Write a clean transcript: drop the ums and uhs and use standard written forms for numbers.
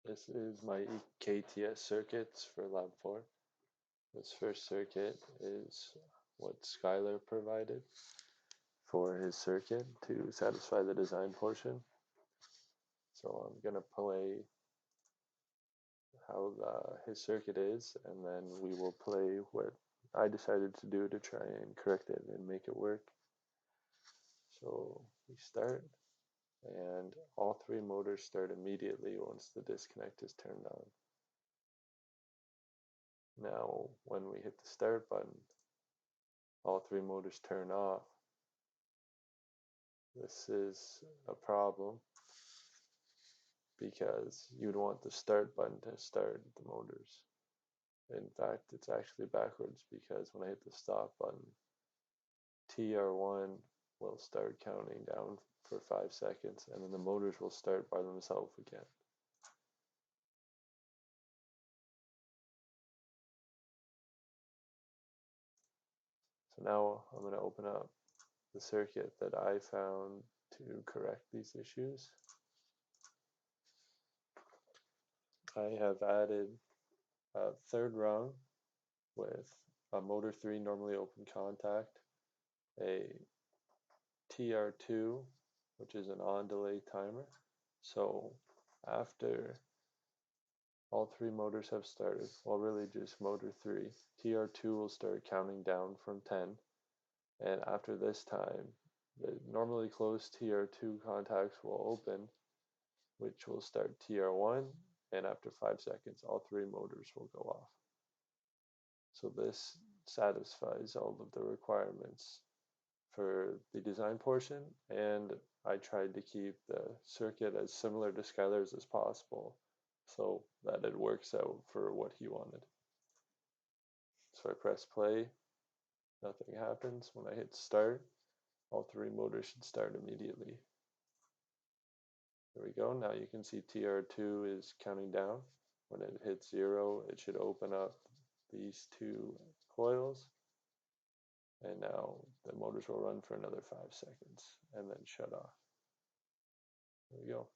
This is my KTS circuits for Lab 4. This first circuit is what Skylar provided for his circuit to satisfy the design portion. So I'm going to play how his circuit is, and then we will play what I decided to do to try and correct it and make it work. So we start, and all three motors start immediately once the disconnect is turned on. Now, when we hit the start button, all three motors turn off. This is a problem because you'd want the start button to start the motors. In fact, it's actually backwards because when I hit the stop button, TR1 will start counting down for 5 seconds, and then the motors will start by themselves again. So now I'm going to open up the circuit that I found to correct these issues. I have added a third rung with a motor 3 normally open contact, a TR2, which is an on delay timer. So after all three motors have started, well, really just motor 3, TR2 will start counting down from 10. And after this time, the normally closed TR2 contacts will open, which will start TR1, and after 5 seconds, all three motors will go off. So this satisfies all of the requirements for the design portion, and I tried to keep the circuit as similar to Skylar's as possible so that it works out for what he wanted. So I press play, nothing happens. When I hit start, all three motors should start immediately. There we go. Now you can see TR2 is counting down. When it hits 0, it should open up these two coils. And now the motors will run for another 5 seconds and then shut off. There we go.